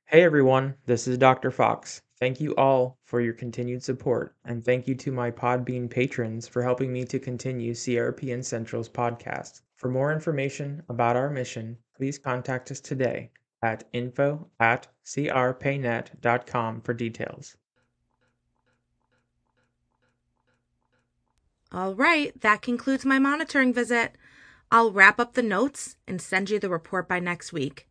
Hey everyone, this is Dr. Fox. Thank you all for your continued support, and thank you to my Podbean patrons for helping me to continue CRPN Central's podcast. For more information about our mission, please contact us today at info@crpaynet.com for details. All right, that concludes my monitoring visit. I'll wrap up the notes and send you the report by next week.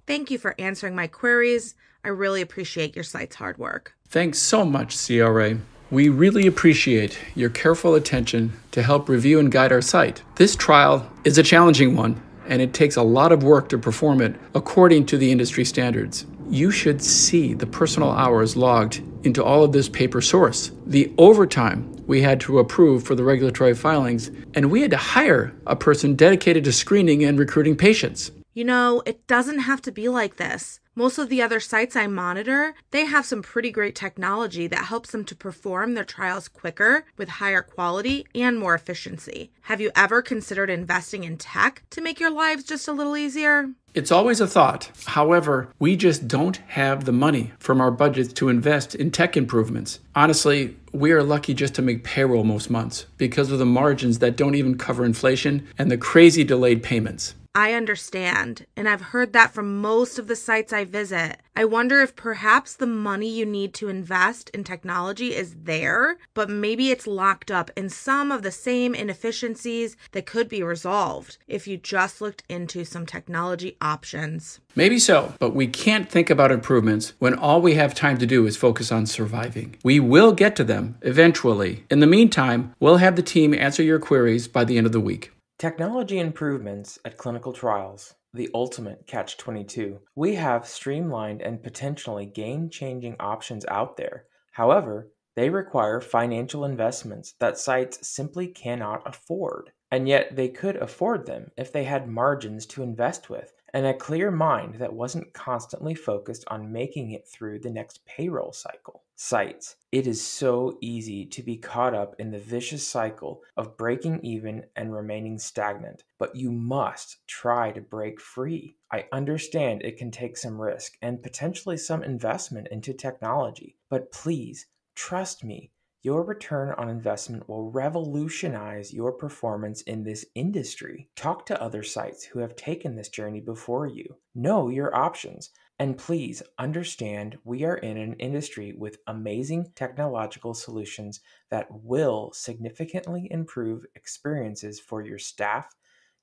Thank you for answering my queries. I really appreciate your site's hard work. Thanks so much, CRA. We really appreciate your careful attention to help review and guide our site. This trial is a challenging one, and it takes a lot of work to perform it according to the industry standards. You should see the personal hours logged into all of this paper source, the overtime we had to approve for the regulatory filings, and we had to hire a person dedicated to screening and recruiting patients. You know, it doesn't have to be like this. Most of the other sites I monitor, they have some pretty great technology that helps them to perform their trials quicker, with higher quality and more efficiency. Have you ever considered investing in tech to make your lives just a little easier? It's always a thought. However, we just don't have the money from our budgets to invest in tech improvements. Honestly, we are lucky just to make payroll most months because of the margins that don't even cover inflation and the crazy delayed payments. I understand, and I've heard that from most of the sites I visit. I wonder if perhaps the money you need to invest in technology is there, but maybe it's locked up in some of the same inefficiencies that could be resolved if you just looked into some technology options. Maybe so, but we can't think about improvements when all we have time to do is focus on surviving. We will get to them eventually. In the meantime, we'll have the team answer your queries by the end of the week. Technology improvements at clinical trials, the ultimate catch-22. We have streamlined and potentially game-changing options out there. However, they require financial investments that sites simply cannot afford. And yet they could afford them if they had margins to invest with and a clear mind that wasn't constantly focused on making it through the next payroll cycle. Sites. It is so easy to be caught up in the vicious cycle of breaking even and remaining stagnant, but you must try to break free. I understand it can take some risk and potentially some investment into technology, but please trust me. Your return on investment will revolutionize your performance in this industry. Talk to other sites who have taken this journey before you. Know your options. And please understand we are in an industry with amazing technological solutions that will significantly improve experiences for your staff,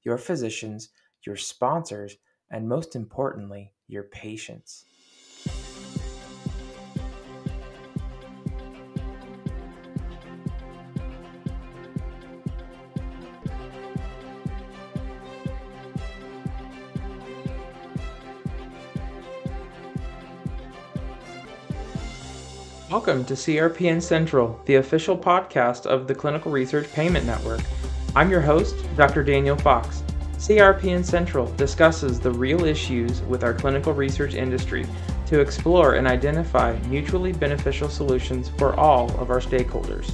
your physicians, your sponsors, and most importantly, your patients. Welcome to CRPN Central, the official podcast of the Clinical Research Payment Network. I'm your host, Dr. Daniel Fox. CRPN Central discusses the real issues with our clinical research industry to explore and identify mutually beneficial solutions for all of our stakeholders.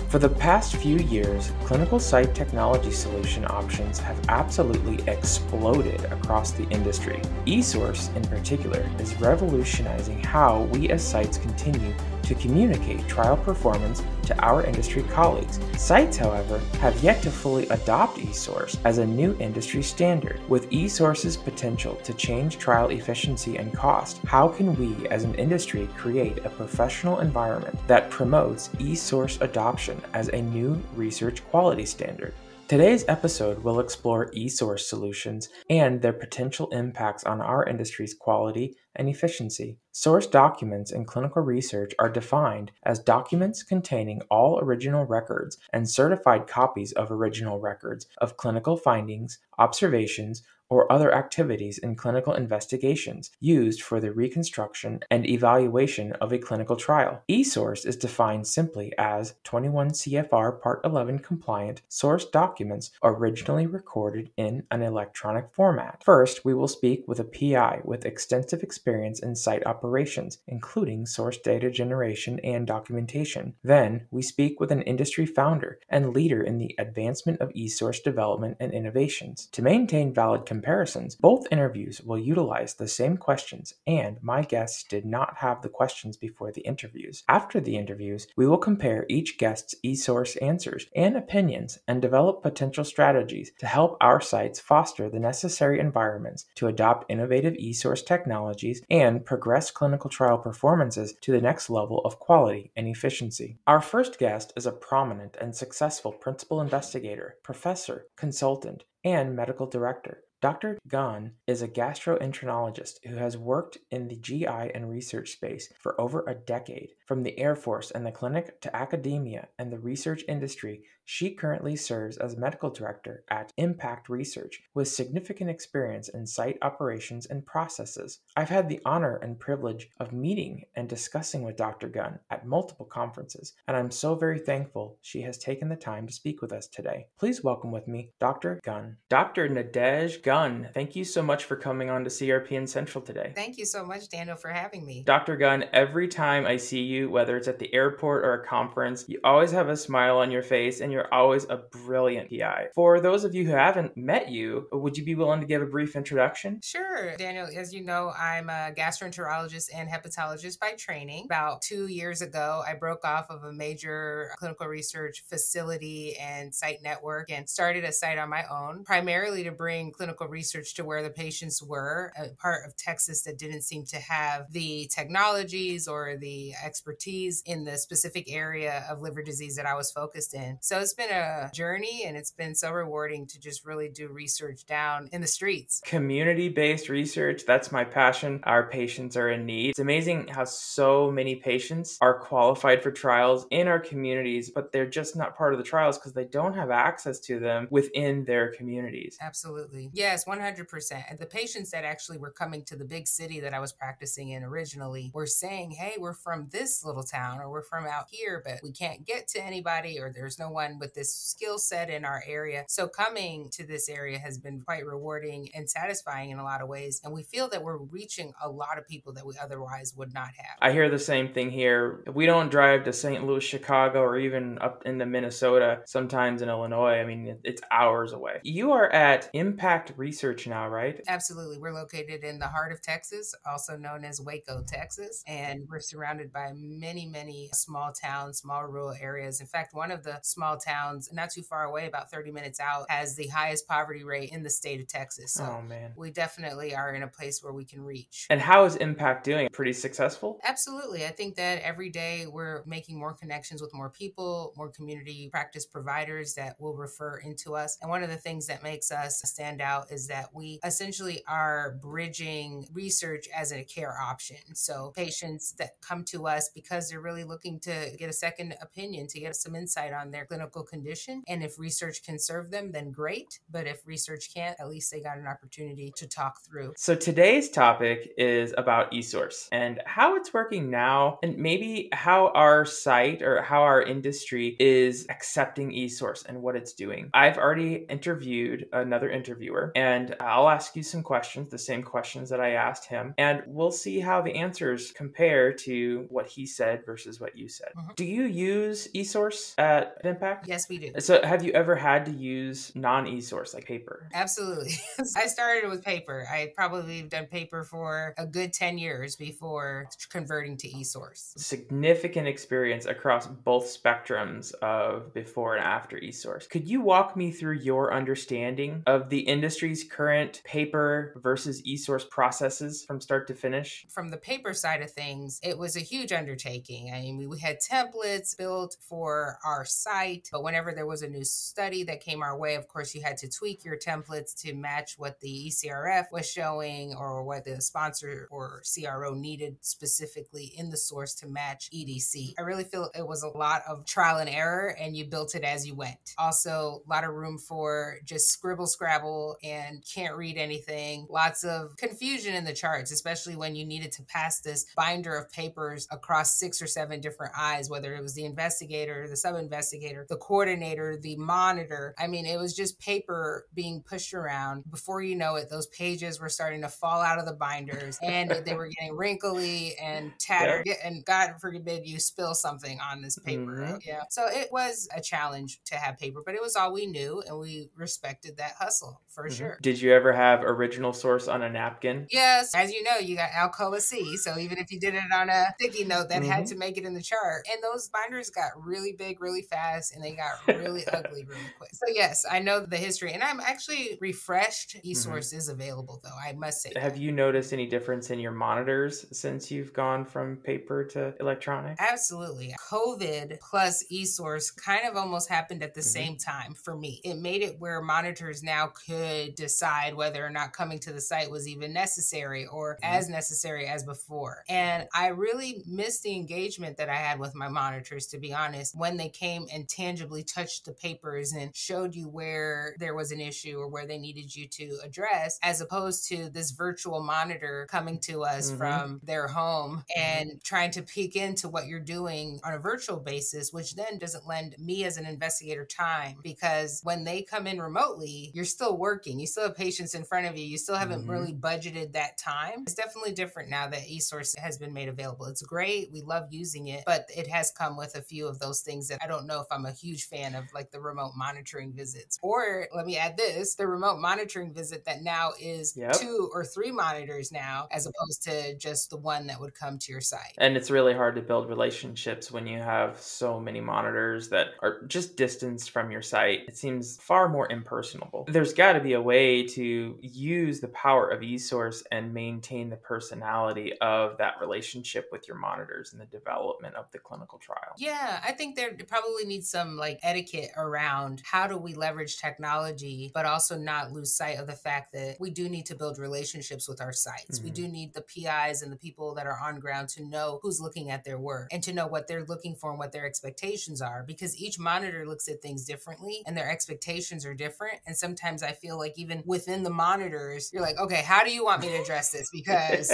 For the past few years, clinical site technology solution options have absolutely exploded across the industry. eSource, in particular, is revolutionizing how we as sites continue to communicate trial performance to our industry colleagues. Sites, however, have yet to fully adopt eSource as a new industry standard. With eSource's potential to change trial efficiency and cost, how can we as an industry create a professional environment that promotes eSource adoption as a new research quality standard? Today's episode will explore eSource solutions and their potential impacts on our industry's quality and efficiency. Source documents in clinical research are defined as documents containing all original records and certified copies of original records of clinical findings, observations, or other activities in clinical investigations used for the reconstruction and evaluation of a clinical trial. eSource is defined simply as 21 CFR Part 11 compliant source documents originally recorded in an electronic format. First, we will speak with a PI with extensive experience in site operations, including source data generation and documentation. Then, we speak with an industry founder and leader in the advancement of eSource development and innovations. To maintain valid comparisons. Both interviews will utilize the same questions, and my guests did not have the questions before the interviews. After the interviews, we will compare each guest's eSource answers and opinions and develop potential strategies to help our sites foster the necessary environments to adopt innovative eSource technologies and progress clinical trial performances to the next level of quality and efficiency. Our first guest is a prominent and successful principal investigator, professor, consultant, and medical director. Dr. Gunn is a gastroenterologist who has worked in the GI and research space for over a decade. From the Air Force and the clinic to academia and the research industry, she currently serves as medical director at Impact Research with significant experience in site operations and processes. I've had the honor and privilege of meeting and discussing with Dr. Gunn at multiple conferences, and I'm so very thankful she has taken the time to speak with us today. Please welcome with me Dr. Gunn. Dr. Nadege Gunn, thank you so much for coming on to CRPN Central today. Thank you so much, Daniel, for having me. Dr. Gunn, every time I see you, whether it's at the airport or a conference, you always have a smile on your face and you're always a brilliant PI. For those of you who haven't met you, would you be willing to give a brief introduction? Sure, Daniel. As you know, I'm a gastroenterologist and hepatologist by training. About 2 years ago, I broke off of a major clinical research facility and site network and started a site on my own, primarily to bring clinical research to where the patients were, a part of Texas that didn't seem to have the technologies or the expertise in the specific area of liver disease that I was focused in. So it's been a journey, and it's been so rewarding to just really do research down in the streets. Community-based research, that's my passion. Our patients are in need. It's amazing how so many patients are qualified for trials in our communities, but they're just not part of the trials because they don't have access to them within their communities. Absolutely. Yes, 100%. And the patients that actually were coming to the big city that I was practicing in originally were saying, hey, we're from this little town, or we're from out here, but we can't get to anybody, or there's no one with this skill set in our area. So coming to this area has been quite rewarding and satisfying in a lot of ways. And we feel that we're reaching a lot of people that we otherwise would not have. I hear the same thing here. We don't drive to St. Louis, Chicago, or even up into Minnesota, sometimes in Illinois. I mean, it's hours away. You are at Impact Research now, right? Absolutely. We're located in the heart of Texas, also known as Waco, Texas. And we're surrounded by many, many small towns, small rural areas. In fact, one of the small towns not too far away, about 30 minutes out, has the highest poverty rate in the state of Texas. So we definitely are in a place where we can reach. And how is Impact doing? Pretty successful? Absolutely. I think that every day we're making more connections with more people, more community practice providers that will refer into us. And one of the things that makes us stand out is that we essentially are bridging research as a care option. So patients that come to us because they're really looking to get a second opinion, to get some insight on their clinical condition. And if research can serve them, then great. But if research can't, at least they got an opportunity to talk through. So today's topic is about eSource and how it's working now, and maybe how our site or how our industry is accepting eSource and what it's doing. I've already interviewed another interviewer, and I'll ask you some questions, the same questions that I asked him, and we'll see how the answers compare to what he said versus what you said. Do you use eSource at Impact? Yes, we do. So have you ever had to use non-eSource, like paper? Absolutely. I started with paper. I probably done paper for a good 10 years before converting to eSource. Significant experience across both spectrums of before and after eSource. Could you walk me through your understanding of the industry's current paper versus eSource processes from start to finish? From the paper side of things, it was a huge undertaking. I mean, we had templates built for our site, but whenever there was a new study that came our way, of course, you had to tweak your templates to match what the ECRF was showing or what the sponsor or CRO needed specifically in the source to match EDC. I really feel it was a lot of trial and error, and you built it as you went. Also, a lot of room for just scribble scrabble and can't read anything. Lots of confusion in the charts, especially when you needed to pass this binder of papers across 6 or 7 different eyes, whether it was the investigator, the sub-investigator, the the coordinator, the monitor. I mean, it was just paper being pushed around. Before you know it, those pages were starting to fall out of the binders and they were getting wrinkly and tattered. Yep. And God forbid you spill something on this paper. Mm-hmm. Yeah. So it was a challenge to have paper, but it was all we knew and we respected that hustle for sure. Did you ever have original source on a napkin? Yes. As you know, you got Alcoa C. So even if you did it on a sticky note, that had to make it in the chart. And those binders got really big, really fast, and they got really ugly really quick. So yes, I know the history. And I'm actually refreshed. eSource is available though, I must say. Have you noticed any difference in your monitors since you've gone from paper to electronic? Absolutely. COVID plus eSource kind of almost happened at the same time for me. It made it where monitors now could decide whether or not coming to the site was even necessary or as necessary as before. And I really missed the engagement that I had with my monitors, to be honest, when they came and tangibly touched the papers and showed you where there was an issue or where they needed you to address, as opposed to this virtual monitor coming to us from their home and trying to peek into what you're doing on a virtual basis, which then doesn't lend me as an investigator time, because when they come in remotely, you're still working. You still have patients in front of you. You still haven't really budgeted that time. It's definitely different now that eSource has been made available. It's great. We love using it, but it has come with a few of those things that I don't know if I'm a huge fan of, like the remote monitoring visits. Or let me add this, the remote monitoring visit that now is 2 or 3 monitors now, as opposed to just the one that would come to your site. And it's really hard to build relationships when you have so many monitors that are just distanced from your site. It seems far more impersonable. There's got to be a way to use the power of eSource and maintain the personality of that relationship with your monitors in the development of the clinical trial. Yeah, I think there probably needs some like etiquette around how do we leverage technology, but also not lose sight of the fact that we do need to build relationships with our sites. We do need the PIs and the people that are on ground to know who's looking at their work and to know what they're looking for and what their expectations are, because each monitor looks at things differently and their expectations are different. And sometimes I feel like even within the monitors, you're like, okay, how do you want me to address this? Because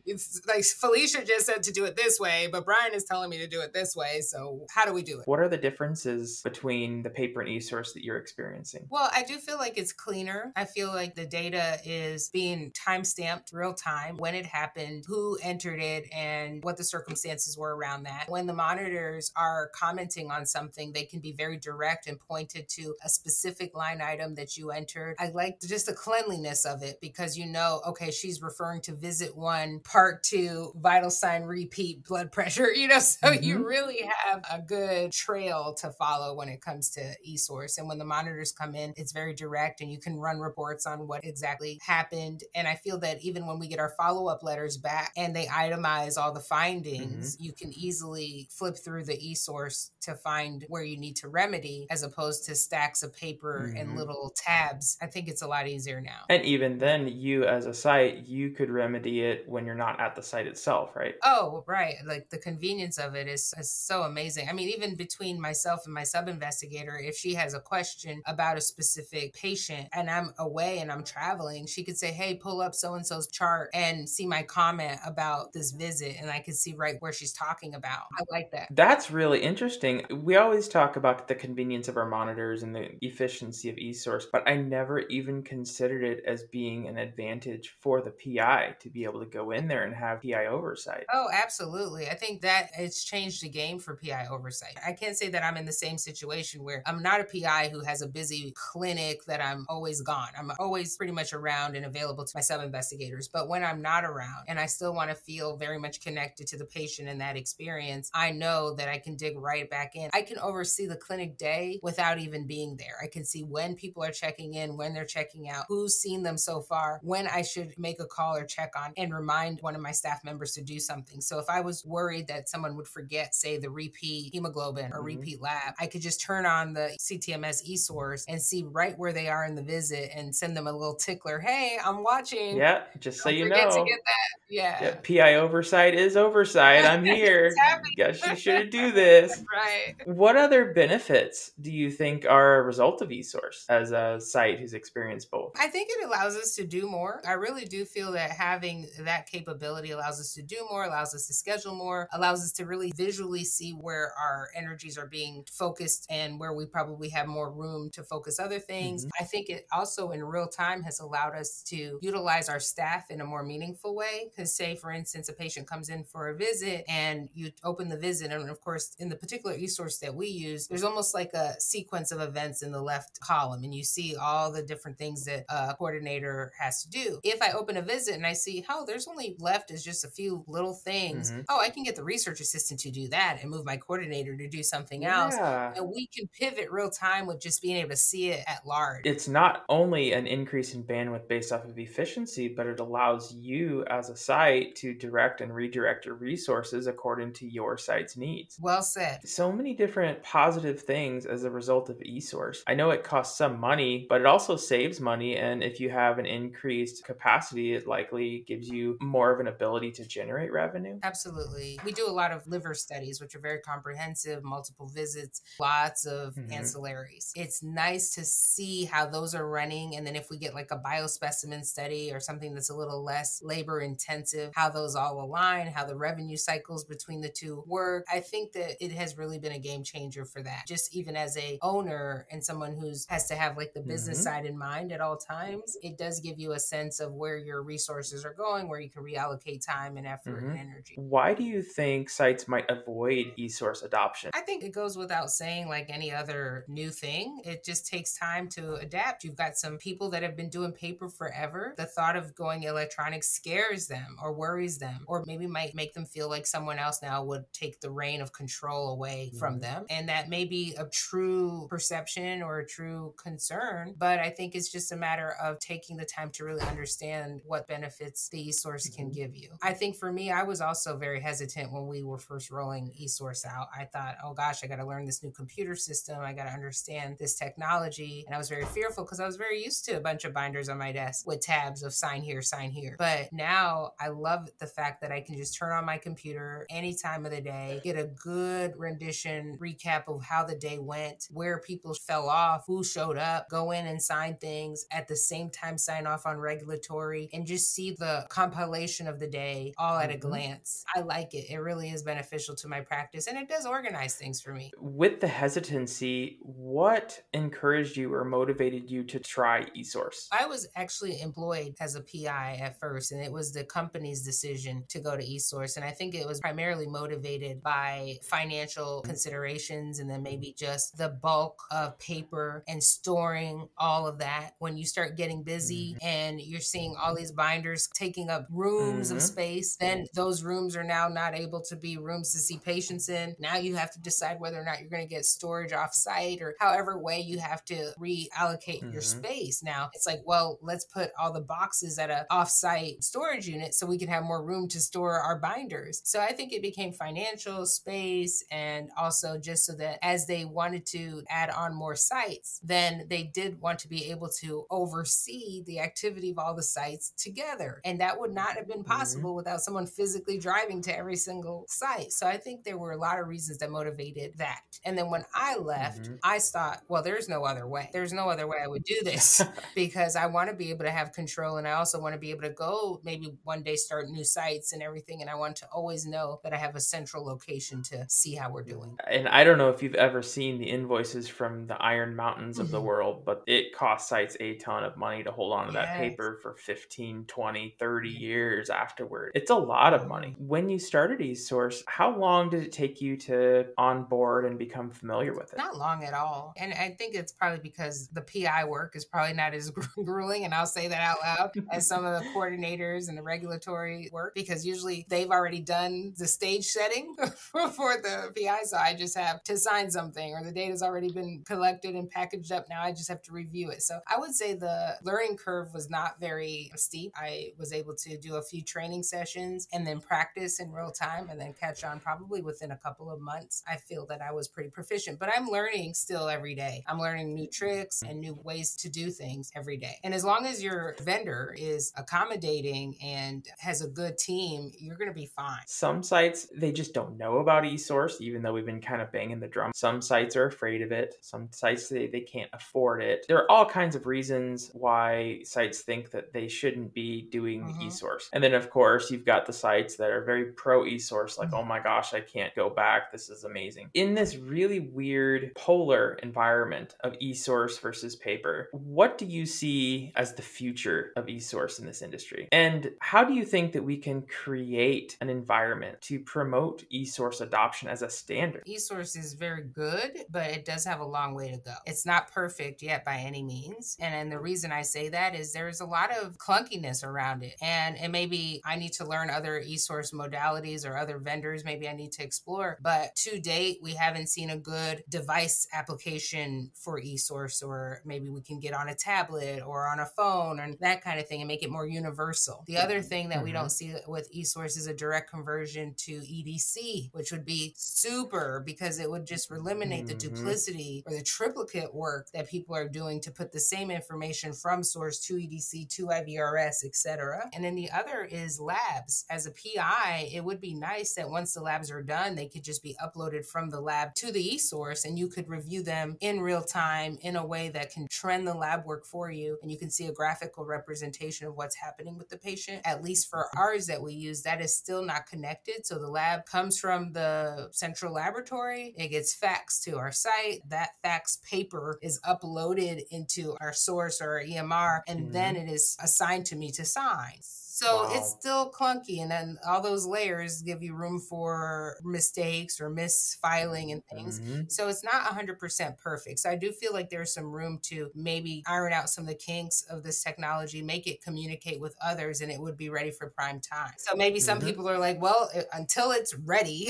it's like Felicia just said to do it this way, but Brian is telling me to do it this way. So how do we do it? What are the differences between the paper and eSource that you're experiencing? Well, I do feel like it's cleaner. I feel like the data is being time-stamped real time, when it happened, who entered it, and what the circumstances were around that. When the monitors are commenting on something, they can be very direct and pointed to a specific line item that you entered. I like just the cleanliness of it, because you know, okay, she's referring to visit 1, part 2, vital sign repeat, blood pressure, so you really have a good trail to follow when it comes to eSource. And when the monitors come in, it's very direct and you can run reports on what exactly happened. And I feel that even when we get our follow-up letters back and they itemize all the findings, you can easily flip through the eSource to find where you need to remedy, as opposed to stacks of paper and little tabs. I think it's a lot easier now. And even then, you as a site, you could remedy it when you're not at the site itself, right? Oh, right. Like the convenience of it is so amazing. I mean, even between myself and my sub-investigator, if she has a question about a specific patient and I'm away and I'm traveling, she could say, hey, pull up so-and-so's chart and see my comment about this visit. And I could see right where she's talking about. I like that. That's really interesting. We always talk about the convenience of our monitors and the efficiency of eSource, but I never even considered it as being an advantage for the PI to be able to go in there and have PI oversight. Oh, absolutely. I think that it's changed the game for PI oversight. I can't say that I'm in the same situation where I'm not a PI who has a busy clinic that I'm always gone. I'm always pretty much around and available to my sub-investigators. But when I'm not around and I still want to feel very much connected to the patient and that experience, I know that I can dig right back in. I can oversee the clinic day without even being there. I can see when people are checking in, when they're checking out, who's seen them so far, when I should make a call or check on and remind one of my staff members to do something. So if I was worried that someone would forget, say, the repeat hemoglobin or repeat lab, I could just turn on the CTMS eSource and see right where they are in the visit and send them a little tickler. Hey, I'm watching. Yeah, just so you know. Don't forget to get that. Yeah. PI oversight is oversight. I'm here. Guess you should do this. Right. What other benefits do you think are a result of eSource as a site who's experienced both? I think it allows us to do more. I really do feel that having that capability allows us to do more, allows us to schedule more, allows us to really visually see where our our energies are being focused and where we probably have more room to focus other things. I think it also in real time has allowed us to utilize our staff in a more meaningful way. Because say, for instance, a patient comes in for a visit and you open the visit, and of course, in the particular eSource that we use, there's almost like a sequence of events in the left column, and you see all the different things that a coordinator has to do. If I open a visit and I see, oh, there's only left is just a few little things. Oh, I can get the research assistant to do that and move my coordinator to do something else. Yeah. And we can pivot real time with just being able to see it at large. It's not only an increase in bandwidth based off of efficiency, but it allows you as a site to direct and redirect your resources according to your site's needs. Well said. So many different positive things as a result of eSource. I know it costs some money, but it also saves money. And if you have an increased capacity, it likely gives you more of an ability to generate revenue. Absolutely. We do a lot of liver studies, which are very comprehensive, multiple visits, lots of ancillaries. It's nice to see how those are running. And then if we get like a biospecimen study or something that's a little less labor intensive, how those all align, how the revenue cycles between the two work. I think that it has really been a game changer for that. Just even as a owner and someone who's has to have like the business side in mind at all times, it does give you a sense of where your resources are going, where you can reallocate time and effort and energy. Why do you think sites might avoid eSource adoption? I think it goes without saying, like any other new thing, it just takes time to adapt. You've got some people that have been doing paper forever. The thought of going electronic scares them or worries them, or maybe might make them feel like someone else now would take the reign of control away from them. And that may be a true perception or a true concern, but I think it's just a matter of taking the time to really understand what benefits the eSource can give you. I think for me, I was also very hesitant when we were first rolling eSource out. I thought, oh gosh, I got to learn this new computer system. I got to understand this technology. And I was very fearful because I was very used to a bunch of binders on my desk with tabs of sign here, sign here. But now I love the fact that I can just turn on my computer any time of the day, get a good rendition, recap of how the day went, where people fell off, who showed up, go in and sign things, at the same time sign off on regulatory, and just see the compilation of the day all at a glance. I like it. It really is beneficial to my practice, and it does organize things for me. With the hesitancy, what encouraged you or motivated you to try eSource? I was actually employed as a PI at first, and it was the company's decision to go to eSource. And I think it was primarily motivated by financial considerations and then maybe just the bulk of paper and storing all of that. When you start getting busy and you're seeing all these binders taking up rooms of space, then those rooms are now not able to be rooms to see patients in. Now you have to decide whether or not you're going to get storage off site or however way you have to reallocate your space. Now it's like, well, let's put all the boxes at an off-site storage unit so we can have more room to store our binders. So I think it became financial, space, and also just so that as they wanted to add on more sites, then they did want to be able to oversee the activity of all the sites together. And that would not have been possible without someone physically driving to every single site. So I think there were a lot of reasons that motivated that. And then when I left, I thought, well, there's no other way. There's no other way I would do this because I want to be able to have control. And I also want to be able to go maybe one day start new sites and everything. And I want to always know that I have a central location to see how we're doing. And I don't know if you've ever seen the invoices from the Iron Mountains of the world, but it costs sites a ton of money to hold on to that paper for 15, 20, 30 years afterward. It's a lot of money. When you started eSource, how long did it take you to onboard and become familiar with it? Not long at all. And I think it's probably because the PI work is probably not as grueling, and I'll say that out loud, as some of the coordinators and the regulatory work, because usually they've already done the stage setting for the PI. So I just have to sign something, or the data's already been collected and packaged up. Now I just have to review it. So I would say the learning curve was not very steep. I was able to do a few training sessions and then practice in real time and then catch on probably within a couple of months. I feel that I was pretty proficient, but I'm learning still every day. I'm learning new tricks and new ways to do things every day. And as long as your vendor is accommodating and has a good team, you're going to be fine. Some sites, they just don't know about eSource, even though we've been kind of banging the drum. Some sites are afraid of it. Some sites, they can't afford it. There are all kinds of reasons why sites think that they shouldn't be doing eSource. And then, of course, you've got the sites that are very pro eSource, like, oh my gosh, I can't go back. This this is amazing. In this really weird polar environment of eSource versus paper, what do you see as the future of eSource in this industry? And how do you think that we can create an environment to promote eSource adoption as a standard? eSource is very good, but it does have a long way to go. It's not perfect yet by any means. And the reason I say that is there's a lot of clunkiness around it. And maybe I need to learn other eSource modalities or other vendors maybe I need to explore. But to date, we haven't seen a good device application for eSource, or maybe we can get on a tablet or on a phone and that kind of thing and make it more universal. The other thing that we don't see with eSource is a direct conversion to EDC, which would be super because it would just eliminate the duplicity or the triplicate work that people are doing to put the same information from source to EDC to IVRS, etc. And then the other is labs. As a PI, it would be nice that once the labs are done, they could just be uploaded from the lab to the eSource and you could review them in real time in a way that can trend the lab work for you. And you can see a graphical representation of what's happening with the patient. At least for ours that we use, that is still not connected. So the lab comes from the central laboratory. It gets faxed to our site. That fax paper is uploaded into our source or our EMR, and then it is assigned to me to sign. So it's still clunky. And then all those layers give you room for mistakes or misfiling and things. So it's not 100% perfect. So I do feel like there's some room to maybe iron out some of the kinks of this technology, make it communicate with others, and it would be ready for prime time. So maybe some people are like, well, until it's ready,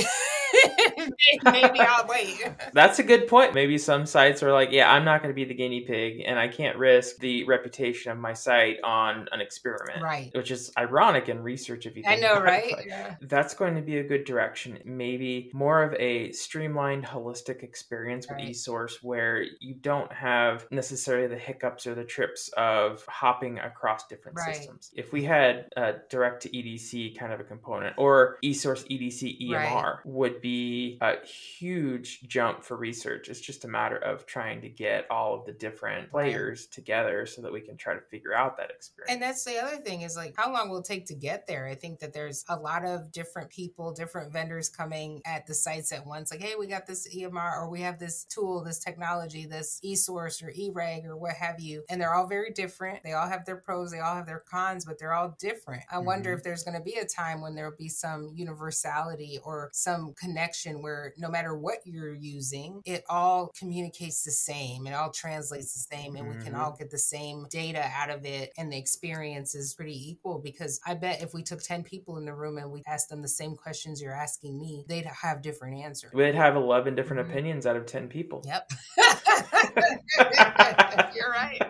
maybe I'll wait. That's a good point. Maybe some sites are like, yeah, I'm not going to be the guinea pig and I can't risk the reputation of my site on an experiment. Right. Which is ironic in research if you think I know, about right? it. Yeah. That's going to be a good direction. Maybe more of a streamlined, holistic experience with eSource where you don't have necessarily the hiccups or the trips of hopping across different systems. If we had a direct to EDC kind of a component, or eSource EDC EMR would be a huge jump for research. It's just a matter of trying to get all of the different players together so that we can try to figure out that experience. And that's the other thing is like, how long will it take to get there? I think that there's a lot of different people, different vendors coming at the sites at once. Like, hey, we got this EMR, or we have this tool, this technology, this eSource or eReg or what have you. And they're all very different. They all have their pros, they all have their cons, but they're all different. I wonder if there's going to be a time when there'll be some universality or some connection where no matter what you're using, it all communicates the same. It all translates the same, and we can all get the same data out of it, and the experience is pretty equal. Because I bet if we took 10 people in the room and we asked them the same questions you're asking me, they'd have different answers. We'd have 11 different opinions out of 10 people. Yep. You're right.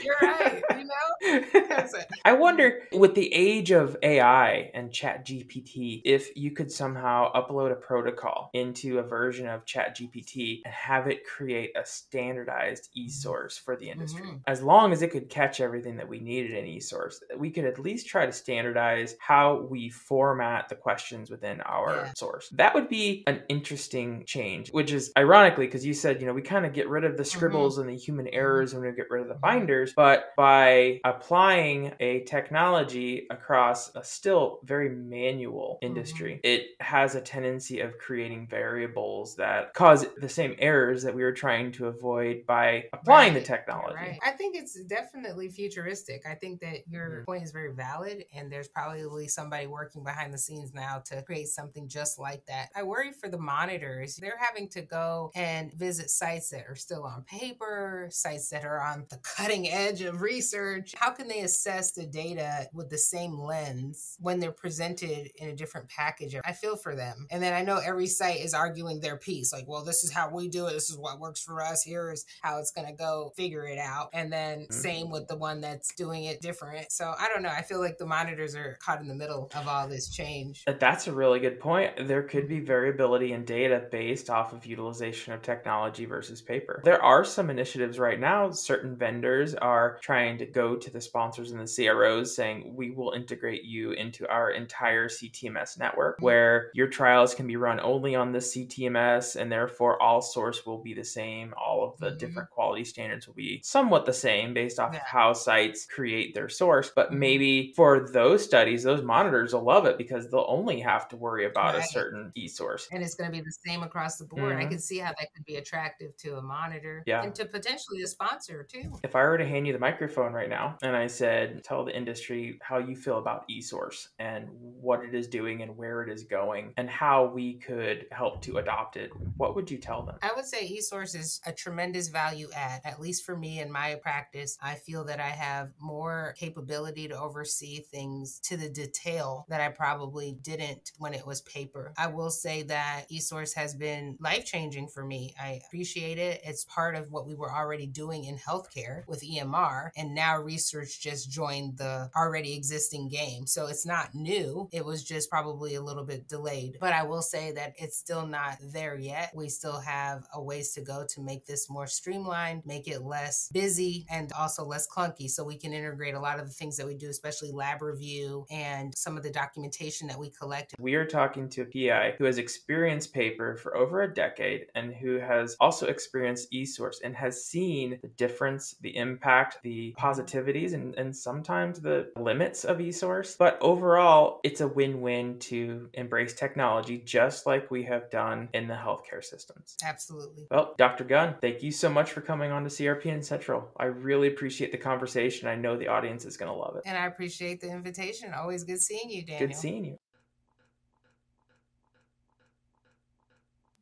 You're right. You know? I wonder, with the age of AI and ChatGPT, if you could somehow upload a protocol into a version of ChatGPT and have it create a standardized eSource for the industry. As long as it could catch everything that we needed in eSource, we could at least try to standardize how we format the questions within our source. That would be an interesting change, which is ironically, because you said, we kind of get rid of the scribbles and the human errors and we get rid of the binders, but by applying a technology across a still very manual industry, it has a tendency of creating variables that cause the same errors that we were trying to avoid by applying the technology. I think it's definitely futuristic. I think that your point is very valid, and there's probably somebody working behind the scenes now to create something just like that. I worry for the monitors. They're having to go and visit sites that are still on paper, sites that are on the cutting edge of research. How can they assess the data with the same lens when they're presented in a different package? I feel for them. And then I know every site is arguing their piece. Like, well, this is how we do it. This is what works for us. Here's how it's going to go. Figure it out. And then same with the one that's doing it different. So I don't know. I feel like the monitors are caught in the middle of all this change. That's a really good point. There could be variability in data based off of utilization of technology versus paper. There are some initiatives right now. Certain vendors are trying to go to the sponsors and the CROs saying, we will integrate you into our entire CTMS network where your trials can be run only on the CTMS, and therefore all source will be the same. All of the different quality standards will be somewhat the same based off of how sites create their source. But maybe for those studies, those monitors will love it because they'll only have to worry about a certain eSource. And it's going to be the same across the board. I can see how that could be attractive to a monitor and to potentially a sponsor too. If I were to hand you the microphone right now and I said, tell the industry how you feel about eSource and what it is doing and where it is going and how we could help to adopt it, what would you tell them? I would say eSource is a tremendous value add. At least for me in my practice, I feel that I have more capability to oversee things to the detail that I probably didn't when it was paper. I will say that eSource has been life-changing for me. I appreciate it. It's part of what we were already doing in healthcare with EMR, and now research just joined the already existing game. So it's not new. It was just probably a little bit delayed. But I will say that it's still not there yet. We still have a ways to go to make this more streamlined, make it less busy, and also less clunky, so we can integrate a lot of the things that we do, especially lab review and some of the documentation that we collect. We are talking to a PI who has experienced paper for over a decade and who has also experienced eSource and has seen the difference, the impact, the positivities, and sometimes the limits of eSource. But overall, it's a win-win to embrace technology just like we have done in the healthcare systems. Absolutely. Well, Dr. Gunn, thank you so much for coming on to CRPN Central. I really appreciate the conversation. I know the audience is going to love it. And I appreciate the invitation. Always good seeing you, Daniel. Good seeing you.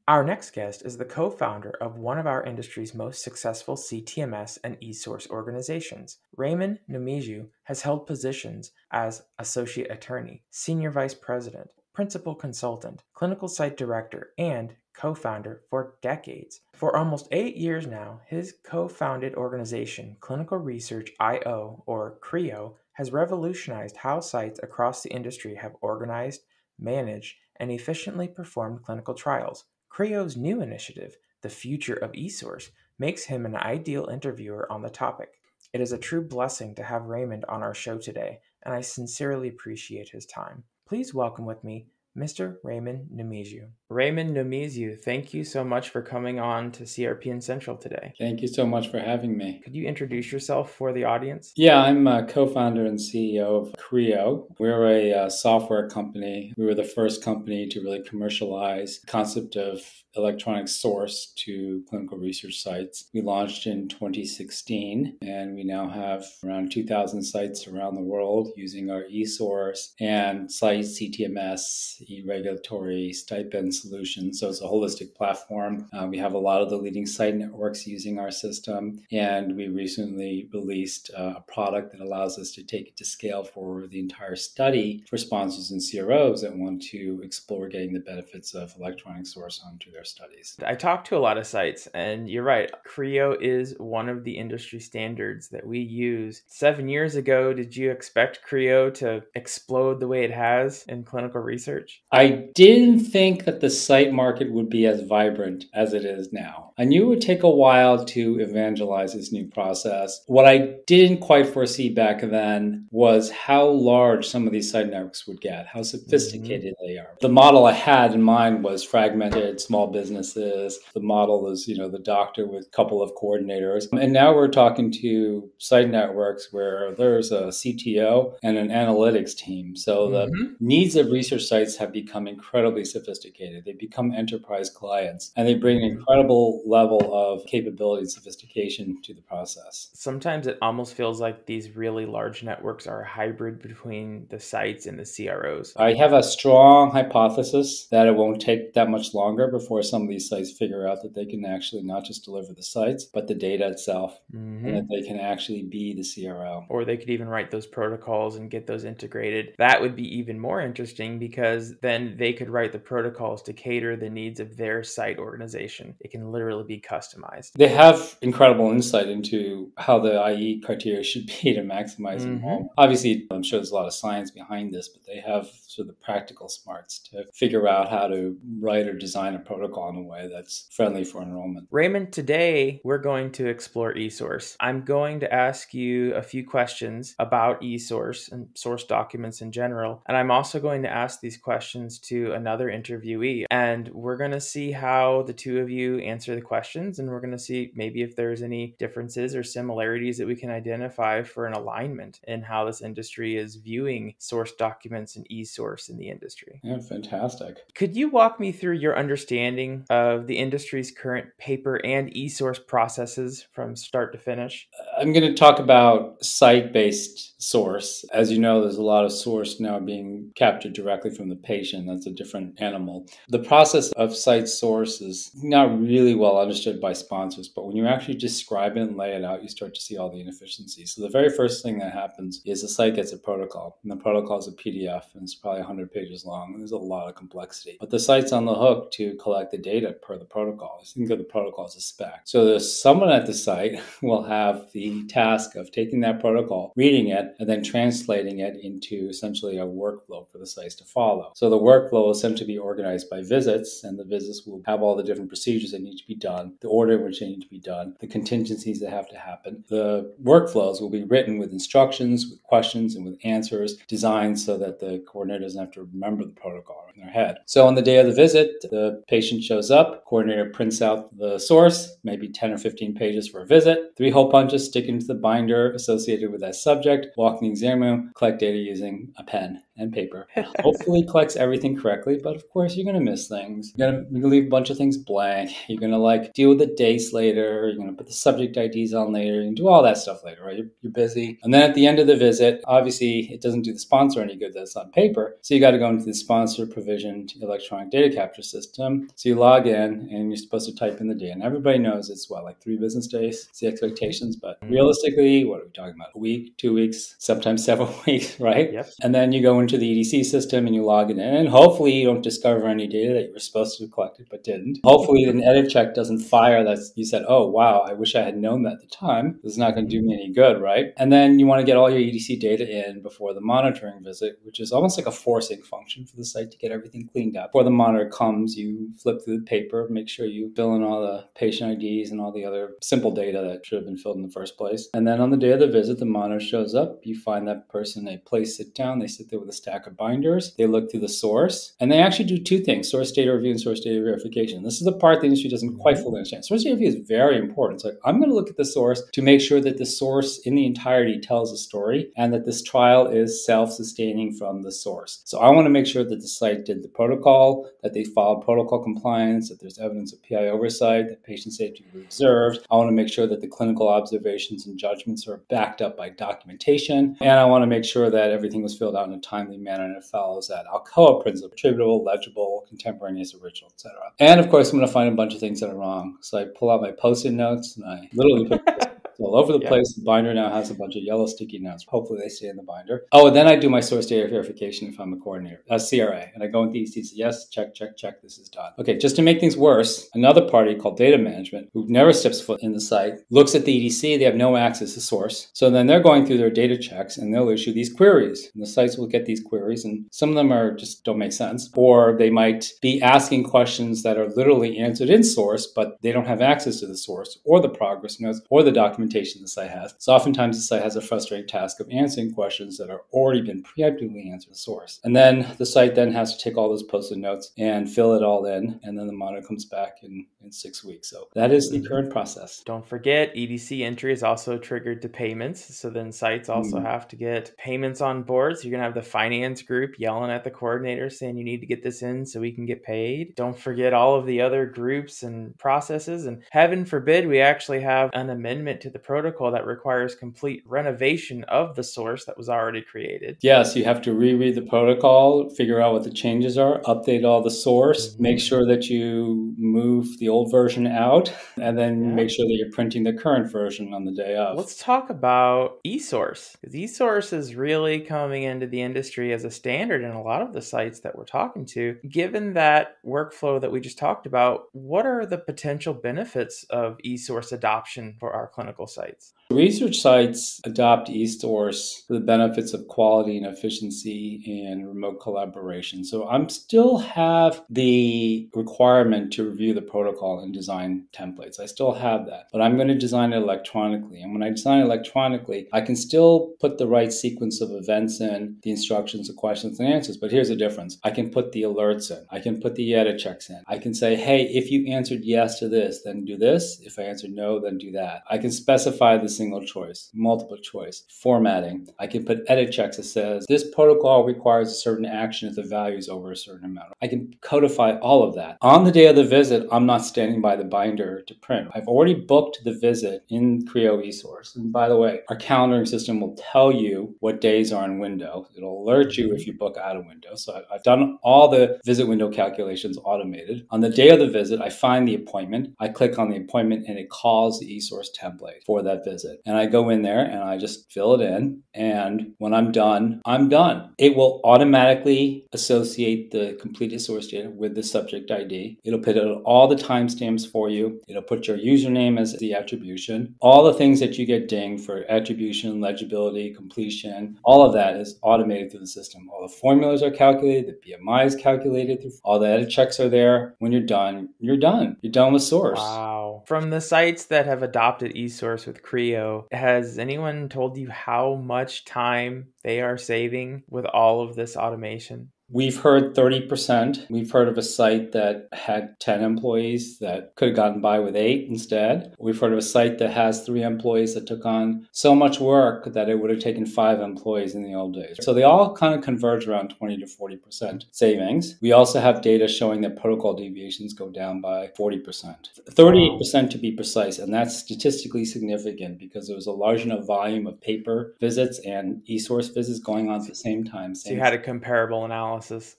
Our next guest is the co-founder of one of our industry's most successful CTMS and eSource organizations. Raymond Nomizu has held positions as Associate Attorney, Senior Vice President, Principal Consultant, Clinical Site Director, and co-founder for decades. For almost 8 years now, his co-founded organization, Clinical Research IO, or CREO, has revolutionized how sites across the industry have organized, managed, and efficiently performed clinical trials. CREO's new initiative, The Future of eSource, makes him an ideal interviewer on the topic. It is a true blessing to have Raymond on our show today, and I sincerely appreciate his time. Please welcome with me Mr. Raymond Nomizu. Raymond Nomizu, thank you so much for coming on to CRPN Central today. Thank you so much for having me. Could you introduce yourself for the audience? Yeah, I'm a co-founder and CEO of CREO. We're a software company. We were the first company to really commercialize the concept of electronic source to clinical research sites. We launched in 2016, and we now have around 2,000 sites around the world using our eSource and site CTMS, e-regulatory stipend solutions. So it's a holistic platform. We have a lot of the leading site networks using our system, and we recently released a product that allows us to take it to scale for the entire study for sponsors and CROs that want to explore getting the benefits of electronic source onto their studies. I talked to a lot of sites, and you're right. CREO is one of the industry standards that we use. 7 years ago, did you expect CREO to explode the way it has in clinical research? I didn't think that the site market would be as vibrant as it is now. I knew it would take a while to evangelize this new process. What I didn't quite foresee back then was how large some of these site networks would get, how sophisticated they are. The model I had in mind was fragmented small businesses. The model is, the doctor with a couple of coordinators. And now we're talking to site networks where there's a CTO and an analytics team. So the needs of research sites have become incredibly sophisticated. They become enterprise clients, and they bring an incredible level of capability and sophistication to the process. Sometimes it almost feels like these really large networks are a hybrid between the sites and the CROs. I have a strong hypothesis that it won't take that much longer before some of these sites figure out that they can actually not just deliver the sites, but the data itself, and that they can actually be the CRO. Or they could even write those protocols and get those integrated. That would be even more interesting because then they could write the protocols to cater the needs of their site organization. It can literally be customized. They have incredible insight into how the IE criteria should be to maximize enrollment. Obviously, I'm sure there's a lot of science behind this, but they have sort of the practical smarts to figure out how to write or design a protocol in a way that's friendly for enrollment. Raymond, today we're going to explore eSource. I'm going to ask you a few questions about eSource and source documents in general, and I'm also going to ask these questions questions to another interviewee. And we're going to see how the two of you answer the questions. And we're going to see maybe if there's any differences or similarities that we can identify for an alignment in how this industry is viewing source documents and eSource in the industry. Yeah, fantastic. Could you walk me through your understanding of the industry's current paper and eSource processes from start to finish? I'm going to talk about site-based source. As you know, there's a lot of source now being captured directly from the patient. That's a different animal. The process of site source is not really well understood by sponsors, but when you actually describe it and lay it out, you start to see all the inefficiencies. So the very first thing that happens is the site gets a protocol, and the protocol is a PDF, and it's probably 100 pages long, and there's a lot of complexity. But the site's on the hook to collect the data per the protocol. I think of the protocol as a spec. So there's someone at the site will have the task of taking that protocol, reading it, and then translating it into essentially a workflow for the sites to follow. So the workflow will essentially be organized by visits, and the visits will have all the different procedures that need to be done, the order in which they need to be done, the contingencies that have to happen. The workflows will be written with instructions, with questions, and with answers designed so that the coordinator doesn't have to remember the protocol in their head. So on the day of the visit, the patient shows up, coordinator prints out the source, maybe 10 or 15 pages for a visit, 3 hole punches, stick into the binder associated with that subject, walk in the exam room, collect data using a pen and paper. Hopefully collects everything correctly, but of course you're going to miss things. You're going to leave a bunch of things blank. You're going to deal with the dates later. You're going to put the subject IDs on later. You can do all that stuff later, right? You're busy. And then at the end of the visit, obviously it doesn't do the sponsor any good that it's on paper. So you got to go into the sponsor provisioned electronic data capture system. So you log in and you're supposed to type in the data. And everybody knows it's 3 business days. It's the expectations, but realistically, what are we talking about? A week, 2 weeks, sometimes several weeks, right? Yep. And then you go into the EDC system and you log it in, and hopefully you don't discover any data that you were supposed to have collected but didn't. Hopefully an edit check doesn't fire that you said, oh, wow, I wish I had known that at the time. This is not going to do me any good, right? And then you want to get all your EDC data in before the monitoring visit, which is almost like a forcing function for the site to get everything cleaned up. Before the monitor comes, you flip through the paper, make sure you fill in all the patient IDs and all the other simple data that should have been filled in the first place. And then on the day of the visit, the monitor shows up. You find that person a place sit down. They sit there with a stack of binders. They look through the source, and they actually do 2 things: source data review and source data verification. This is the part the industry doesn't quite fully understand. Source data review is very important. It's I'm going to look at the source to make sure that the source in the entirety tells a story and that this trial is self-sustaining from the source. So I want to make sure that the site did the protocol, that they followed protocol compliance, that there's evidence of PI oversight, that patient safety was observed. I want to make sure that the clinical observations and judgments are backed up by documentation. And I want to make sure that everything was filled out in a timely manner and it follows that Alcoa principle: attributable, legible, contemporaneous, original, etc. And of course, I'm going to find a bunch of things that are wrong. So I pull out my Post-it notes and I literally put all over the place. The binder now has a bunch of yellow sticky notes. Hopefully they stay in the binder. Oh, and then I do my source data verification if I'm a coordinator, CRA. And I go into EDC, yes, check, this is done. Okay, just to make things worse, another party called data management, who never steps foot in the site, looks at the EDC. They have no access to source. So then they're going through their data checks and they'll issue these queries. And the sites will get these queries, and some of them are just don't make sense. Or they might be asking questions that are literally answered in source, but they don't have access to the source or the progress notes or the documentation the site has. So oftentimes the site has a frustrating task of answering questions that are already been preemptively answered in source. And then the site then has to take all those Post-it notes and fill it all in, and then the monitor comes back in 6 weeks. So that is the current process. Don't forget, EDC entry is also triggered to payments. So then sites also have to get payments on board. So you're going to have the finance group yelling at the coordinator saying you need to get this in so we can get paid. Don't forget all of the other groups and processes. And heaven forbid we actually have an amendment to the protocol that requires complete renovation of the source that was already created. Yes, you have to reread the protocol, figure out what the changes are, update all the source, make sure that you move the old version out, and then make sure that you're printing the current version on the day of. Let's talk about eSource, because eSource is really coming into the industry as a standard in a lot of the sites that we're talking to. Given that workflow that we just talked about, what are the potential benefits of eSource adoption for our clinical sites? Research sites adopt eSource for the benefits of quality and efficiency and remote collaboration. So I still have the requirement to review the protocol and design templates. I still have that, but I'm going to design it electronically. And when I design it electronically, I can still put the right sequence of events in, the instructions, the questions and answers. But here's the difference. I can put the alerts in. I can put the edit checks in. I can say, hey, if you answered yes to this, then do this. If I answered no, then do that. I can specify the single choice, multiple choice, formatting. I can put edit checks that says this protocol requires a certain action if the value is over a certain amount. I can codify all of that. On the day of the visit, I'm not standing by the binder to print. I've already booked the visit in Creo eSource. And by the way, our calendaring system will tell you what days are in window. It'll alert you if you book out of window. So I've done all the visit window calculations automated. On the day of the visit, I find the appointment. I click on the appointment and it calls the eSource template for that visit. And I go in there and I just fill it in. And when I'm done, I'm done. It will automatically associate the completed source data with the subject ID. It'll put all the timestamps for you. It'll put your username as the attribution. All the things that you get dinged for attribution, legibility, completion, all of that is automated through the system. All the formulas are calculated, the BMI is calculated, all the edit checks are there. When you're done, you're done. You're done with source. Wow. From the sites that have adopted eSource with Creo, has anyone told you how much time they are saving with all of this automation? We've heard 30%. We've heard of a site that had 10 employees that could have gotten by with 8 instead. We've heard of a site that has 3 employees that took on so much work that it would have taken 5 employees in the old days. So they all kind of converge around 20 to 40% savings. We also have data showing that protocol deviations go down by 40%. 38% to be precise, and that's statistically significant because there was a large enough volume of paper visits and eSource visits going on at the same time. So you had a comparable analysis.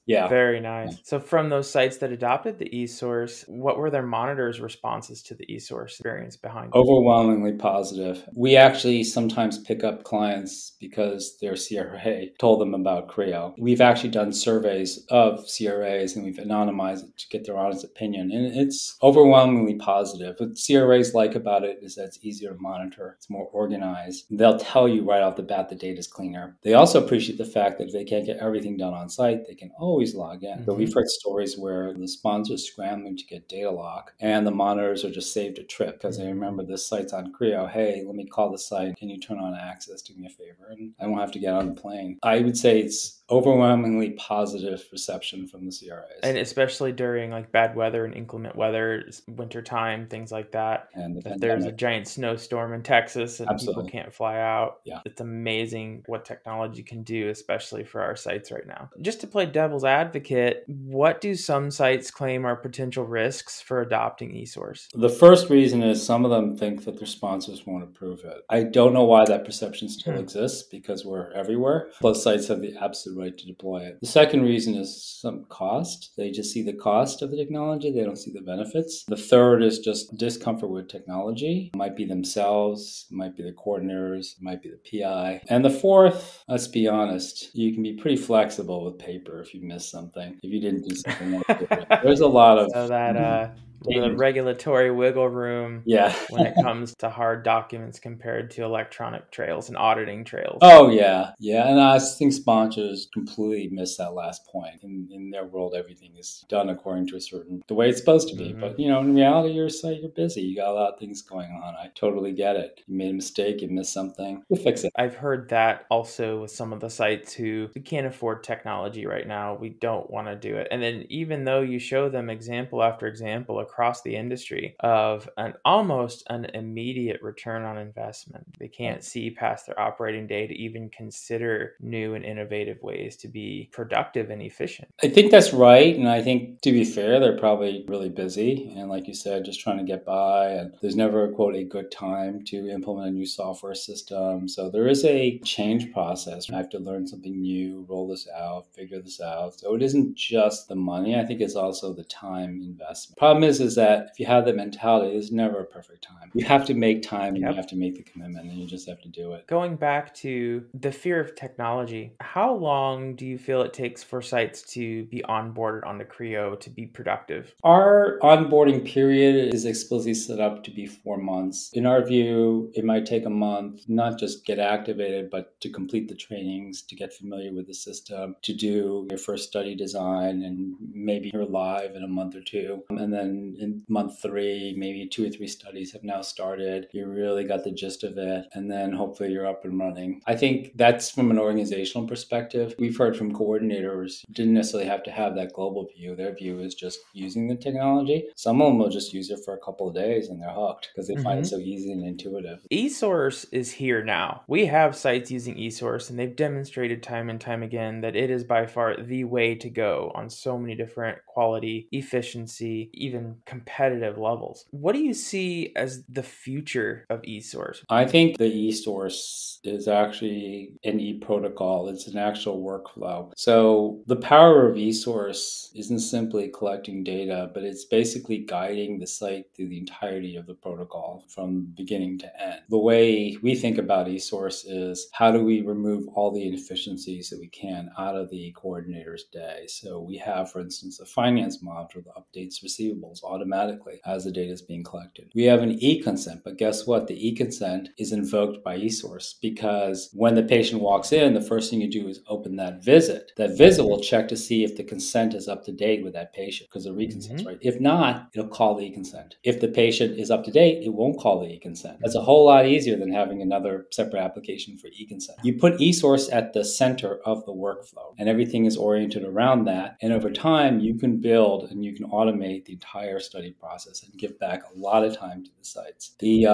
Yeah. Very nice. Yeah. So from those sites that adopted the eSource, what were their monitors' responses to the eSource experience behind it? Overwhelmingly positive. We actually sometimes pick up clients because their CRA told them about Creo. We've actually done surveys of CRAs and we've anonymized it to get their honest opinion. And it's overwhelmingly positive. What CRAs like about it is that it's easier to monitor. It's more organized. They'll tell you right off the bat the data's cleaner. They also appreciate the fact that if they can't get everything done on site, they can always log in. Mm-hmm. But we've heard stories where the sponsors scrambling to get data lock and the monitors are just saved a trip because they remember this site's on Creo. Hey, let me call the site. Can you turn on access? Do me a favor. And I won't have to get on the plane. I would say it's overwhelmingly positive reception from the CRAs. And especially during like bad weather and inclement weather, winter time, things like that. And if there's a giant snowstorm in Texas and people can't fly out, it's amazing what technology can do, especially for our sites right now. Just to play devil's advocate, what do some sites claim are potential risks for adopting eSource? The first reason is some of them think that their sponsors won't approve it. I don't know why that perception still exists because we're everywhere. Both sites have the absolute right to deploy it. The second reason is some cost. They just see the cost of the technology. They don't see the benefits. The third is just discomfort with technology. It might be themselves, it might be the coordinators, it might be the PI. And the fourth, let's be honest, you can be pretty flexible with paper if you miss something, if you didn't do something like that. There's a lot of... So that the regulatory wiggle room when it comes to hard documents compared to electronic trails and auditing trails. Oh, yeah. Yeah, and I think sponsors completely miss that last point. In their world, everything is done according to the way it's supposed to be. Mm-hmm. But, in reality, your site, you're busy. You got a lot of things going on. I totally get it. You made a mistake, you missed something, you fix it. I've heard that also with some of the sites who we can't afford technology right now. We don't want to do it. And then even though you show them example after example across the industry of almost an immediate return on investment, they can't see past their operating day to even consider new and innovative ways to be productive and efficient. I think that's right. And I think, to be fair, they're probably really busy. And like you said, just trying to get by. And there's never, quote, a good time to implement a new software system. So there is a change process. I have to learn something new, roll this out, figure this out. So it isn't just the money. I think it's also the time investment. Problem is is that if you have that mentality, there's never a perfect time. You have to make time and you have to make the commitment, and you just have to do it. Going back to the fear of technology, how long do you feel it takes for sites to be onboarded on the Creo to be productive? Our onboarding period is explicitly set up to be 4 months. In our view, it might take a month, not just get activated, but to complete the trainings, to get familiar with the system, to do your first study design, and maybe you're live in a month or two. And then in month 3, maybe 2 or 3 studies have now started. You really got the gist of it. And then hopefully you're up and running. I think that's from an organizational perspective. We've heard from coordinators who didn't necessarily have to have that global view. Their view is just using the technology. Some of them will just use it for a couple of days and they're hooked because they find it so easy and intuitive. eSource is here now. We have sites using eSource, and they've demonstrated time and time again that it is by far the way to go on so many different quality, efficiency, even competitive levels. What do you see as the future of eSource? I think the eSource is actually an e-protocol. It's an actual workflow. So the power of eSource isn't simply collecting data, but it's basically guiding the site through the entirety of the protocol from beginning to end. The way we think about eSource is how do we remove all the inefficiencies that we can out of the coordinator's day. So we have, for instance, a finance module that updates receivables automatically as the data is being collected. We have an e-consent, but guess what? The e-consent is invoked by eSource because when the patient walks in, the first thing you do is open that visit. That visit will check to see if the consent is up to date with that patient because the reconsent's right. If not, it'll call the e-consent. If the patient is up to date, it won't call the e-consent. That's a whole lot easier than having another separate application for e-consent. You put eSource at the center of the workflow and everything is oriented around that. And over time, you can build and you can automate the entire study process and give back a lot of time to the sites. The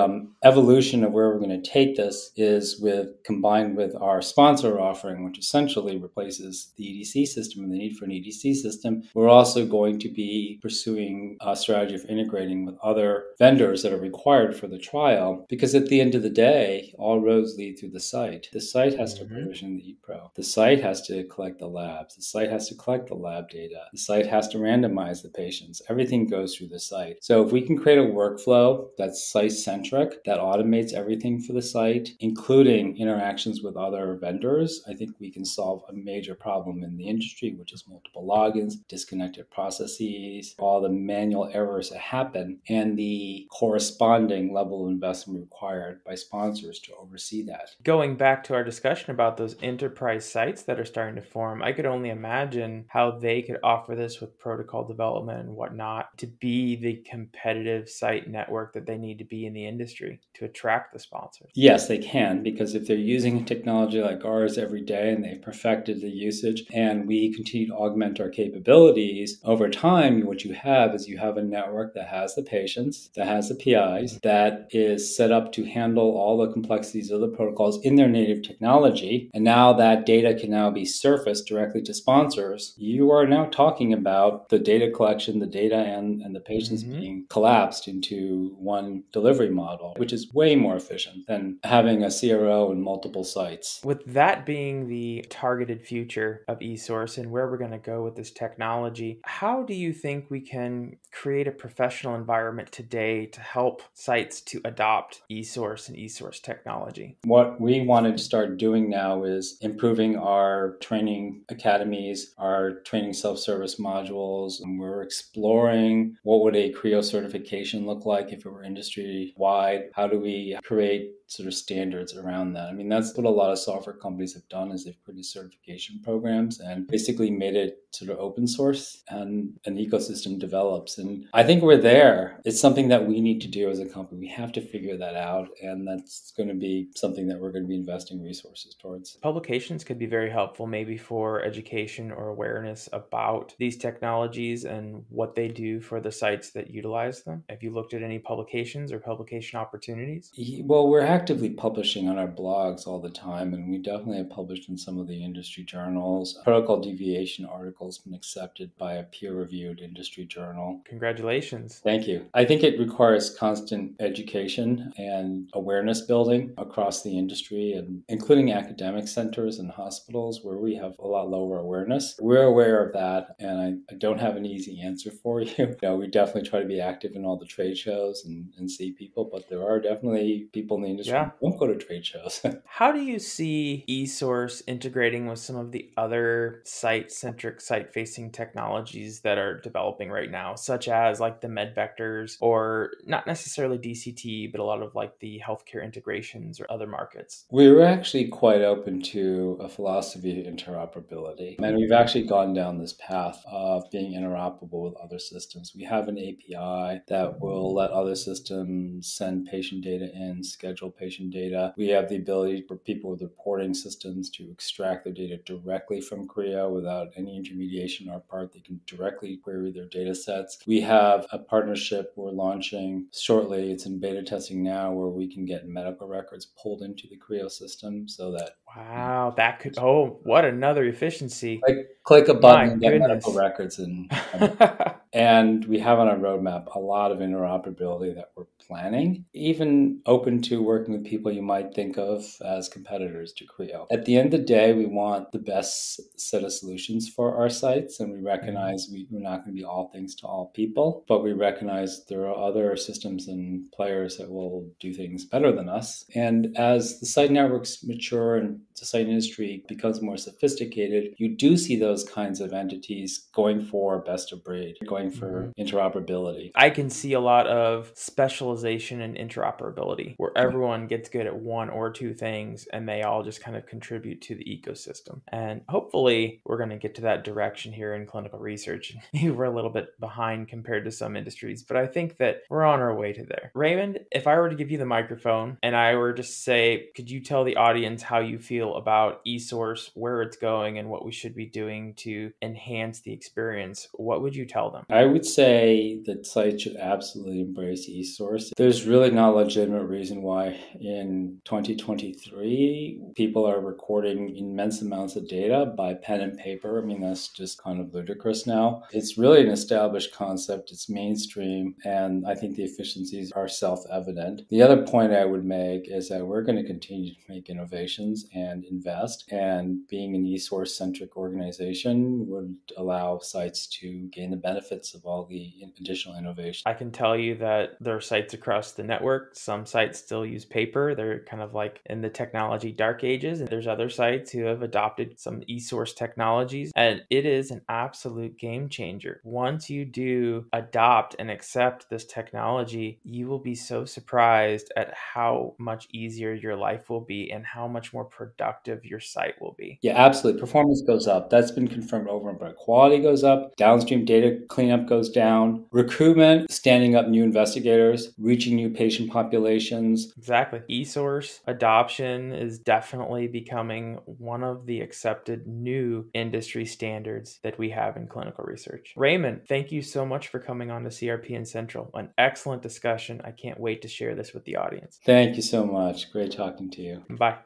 evolution of where we're going to take this is combined with our sponsor offering, which essentially replaces the EDC system and the need for an EDC system. We're also going to be pursuing a strategy of integrating with other vendors that are required for the trial, because at the end of the day, all roads lead through the site. The site has to provision the ePro. The site has to collect the labs. The site has to collect the lab data. The site has to randomize the patients. Everything goes through the site. So if we can create a workflow that's site-centric, that automates everything for the site, including interactions with other vendors, I think we can solve a major problem in the industry, which is multiple logins, disconnected processes, all the manual errors that happen, and the corresponding level of investment required by sponsors to oversee that. Going back to our discussion about those enterprise sites that are starting to form, I could only imagine how they could offer this with protocol development and whatnot to be the competitive site network that they need to be in the industry to attract the sponsors. Yes, they can, because if they're using a technology like ours every day and they've perfected the usage and we continue to augment our capabilities, over time, what you have is you have a network that has the patients, that has the PIs, that is set up to handle all the complexities of the protocols in their native technology. And now that data can now be surfaced directly to sponsors. You are now talking about the data collection, the data and the patients being collapsed into one delivery model, which is way more efficient than having a CRO in multiple sites. With that being the targeted future of eSource and where we're going to go with this technology, how do you think we can create a professional environment today to help sites to adopt eSource and eSource technology? What we wanted to start doing now is improving our training academies, our training self-service modules, and we're exploring what would a Creo certification look like if it were industry-wide. How do we create sort of standards around that? I mean, that's what a lot of software companies have done, is they've created certification programs and basically made it sort of open source and an ecosystem develops. And I think we're there. It's something that we need to do as a company. We have to figure that out. And that's going to be something that we're going to be investing resources towards. Publications could be very helpful maybe for education or awareness about these technologies and what they do for the sites that utilize them. Have you looked at any publications or publication opportunities? Well, we're actively publishing on our blogs all the time, and we definitely have published in some of the industry journals. Protocol deviation articles been accepted by a peer-reviewed industry journal. Congratulations. Thank you. I think it requires constant education and awareness building across the industry, and including academic centers and hospitals where we have a lot lower awareness. We're aware of that, and I don't have an easy answer for you. we definitely try to be active in all the trade shows and see people, but there are definitely people in the industry who won't go to trade shows. How do you see eSource integrating with some of the other site-centric, site-facing technologies that are developing right now, such as like the MedVectors, or not necessarily DCT, but a lot of like the healthcare integrations or other markets? We were actually quite open to a philosophy of interoperability, and we've actually gone down this path of being interoperable with other systems. We have an API that will let other systems send patient data in, schedule patient data. We have the ability for people with reporting systems to extract their data directly from Creo without any intermediation on our part. They can directly query their data sets. We have a partnership we're launching shortly. It's in beta testing now, where we can get medical records pulled into the Creo system so that that could, what another efficiency. click a button My and get goodness. medical records and we have on our roadmap a lot of interoperability that we're planning, even open to working with people you might think of as competitors to Creo. At the end of the day, we want the best set of solutions for our sites, and we recognize we're not going to be all things to all people, but we recognize there are other systems and players that will do things better than us. And as the site networks mature and the site industry becomes more sophisticated, you do see those kinds of entities going for best of breed, going for interoperability. I can see a lot of specialization and interoperability where everyone gets good at one or two things and they all just kind of contribute to the ecosystem. And hopefully we're going to get to that direction here in clinical research. We're a little bit behind compared to some industries, but I think that we're on our way to there. Raymond, if I were to give you the microphone and I were to say, could you tell the audience how you feel about eSource, where it's going, and what we should be doing to enhance the experience? What would you tell them? I would say that sites should absolutely embrace eSource. There's really not a legitimate reason why in 2023 people are recording immense amounts of data by pen and paper. I mean, that's just kind of ludicrous now. It's really an established concept. It's mainstream, and I think the efficiencies are self-evident. The other point I would make is that we're going to continue to make innovations and invest, and being an eSource-centric organization would allow sites to gain the benefits of all the additional innovation. I can tell you that there are sites across the network. Some sites still use paper. They're kind of like in the technology dark ages. And there's other sites who have adopted some eSource technologies. And it is an absolute game changer. Once you do adopt and accept this technology, you will be so surprised at how much easier your life will be and how much more productive your site will be. Yeah, absolutely. Performance goes up. That's been confirmed over and over. Quality goes up. Downstream data cleanup goes down. Recruitment, standing up new investigators, reaching new patient populations. Exactly. eSource adoption is definitely becoming one of the accepted new industry standards that we have in clinical research. Raymond, thank you so much for coming on to CRPN Central. An excellent discussion. I can't wait to share this with the audience. Thank you so much. Great talking to you. Bye.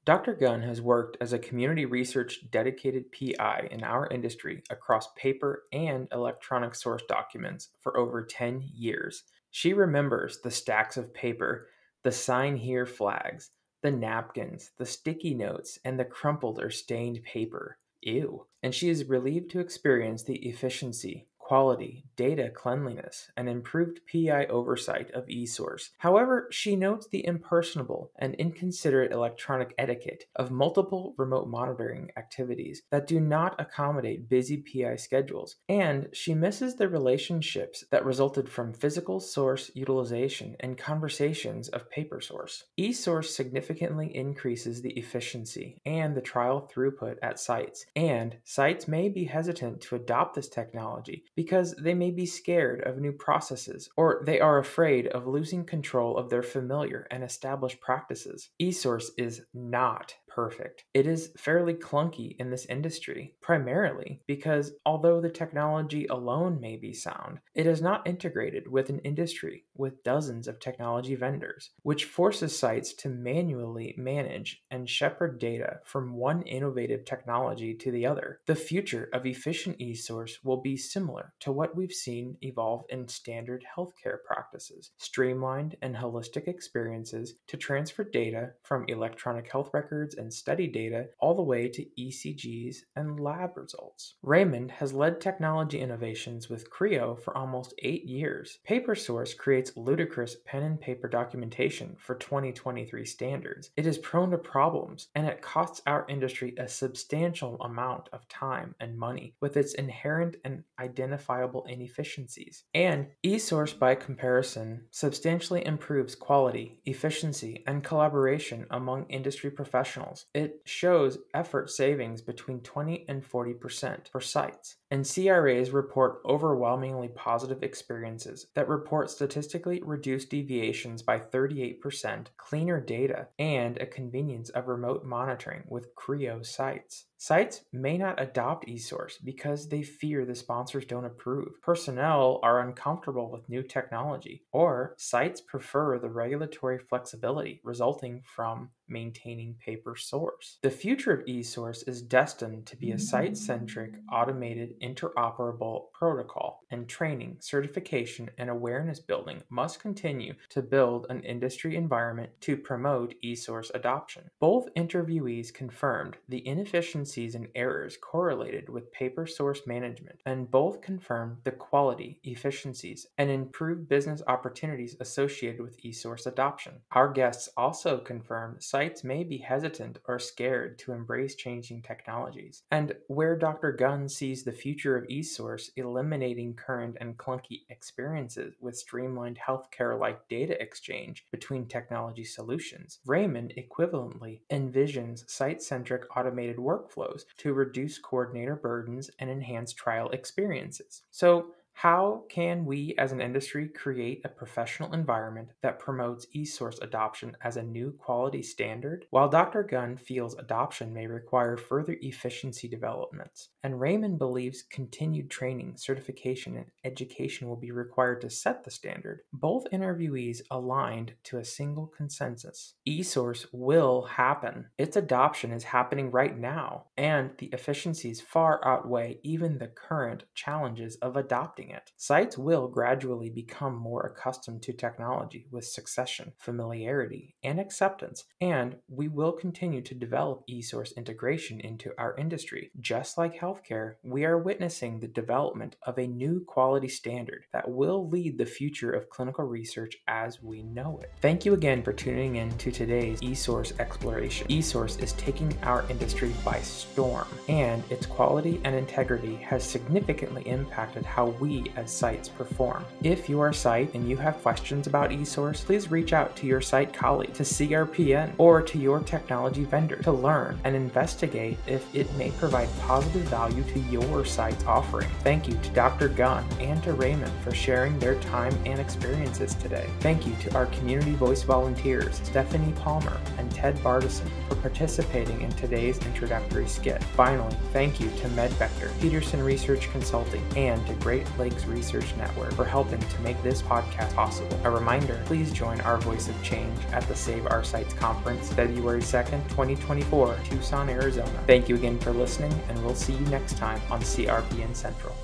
Dr. Gunn has worked as a community research dedicated PI in our industry across paper and electronic source documents for over 10 years. She remembers the stacks of paper, the sign here flags, the napkins, the sticky notes, and the crumpled or stained paper. Ew. And she is relieved to experience the efficiency, quality, data cleanliness, and improved PI oversight of eSource. However, she notes the impersonable and inconsiderate electronic etiquette of multiple remote monitoring activities that do not accommodate busy PI schedules, and she misses the relationships that resulted from physical source utilization and conversations of paper source. eSource significantly increases the efficiency and the trial throughput at sites, and sites may be hesitant to adopt this technology because they may be scared of new processes or they are afraid of losing control of their familiar and established practices. eSource is not perfect. It is fairly clunky in this industry, primarily because although the technology alone may be sound, it is not integrated with an industry with dozens of technology vendors, which forces sites to manually manage and shepherd data from one innovative technology to the other. The future of efficient eSource will be similar to what we've seen evolve in standard healthcare practices, streamlined and holistic experiences to transfer data from electronic health records and study data all the way to ECGs and lab results. Raymond has led technology innovations with Creo for almost 8 years. PaperSource creates ludicrous pen and paper documentation for 2023 standards. It is prone to problems, and it costs our industry a substantial amount of time and money with its inherent and identifiable inefficiencies. And eSource, by comparison, substantially improves quality, efficiency, and collaboration among industry professionals. It shows effort savings between 20 and 40% for sites. And CRAs report overwhelmingly positive experiences that report statistically reduced deviations by 38%, cleaner data, and a convenience of remote monitoring with Creo sites. Sites may not adopt eSource because they fear the sponsors don't approve, personnel are uncomfortable with new technology, or sites prefer the regulatory flexibility resulting from maintaining paper source. The future of eSource is destined to be a site-centric, automated, interoperable protocol, and training, certification, and awareness building must continue to build an industry environment to promote eSource adoption. Both interviewees confirmed the inefficiencies and errors correlated with paper source management, and both confirmed the quality, efficiencies, and improved business opportunities associated with eSource adoption. Our guests also confirmed sites may be hesitant or scared to embrace changing technologies, and where Dr. Gunn sees the future of eSource eliminating current and clunky experiences with streamlined healthcare-like data exchange between technology solutions, Raymond equivalently envisions site-centric automated workflows to reduce coordinator burdens and enhance trial experiences. So, how can we as an industry create a professional environment that promotes eSource adoption as a new quality standard? While Dr. Gunn feels adoption may require further efficiency developments, and Raymond believes continued training, certification, and education will be required to set the standard, both interviewees aligned to a single consensus. eSource will happen. Its adoption is happening right now, and the efficiencies far outweigh even the current challenges of adopting it. Sites will gradually become more accustomed to technology with succession, familiarity, and acceptance, and we will continue to develop eSource integration into our industry. Just like healthcare, we are witnessing the development of a new quality standard that will lead the future of clinical research as we know it. Thank you again for tuning in to today's eSource exploration. eSource is taking our industry by storm, and its quality and integrity has significantly impacted how we as sites perform. If you are a site and you have questions about eSource, please reach out to your site colleague, to CRPN, or to your technology vendor to learn and investigate if it may provide positive value to your site's offering. Thank you to Dr. Gunn and to Raymond for sharing their time and experiences today. Thank you to our community voice volunteers, Stefanie Palmer and Ted Barduson, for participating in today's introductory skit. Finally, thank you to MedVector, Peterson Research Consulting, and to Great Lakes Research Network for helping to make this podcast possible. A reminder, please join our Voice of Change at the Save Our Sites Conference, February 2nd, 2024, Tucson, Arizona. Thank you again for listening, and we'll see you next time on CRPN Central.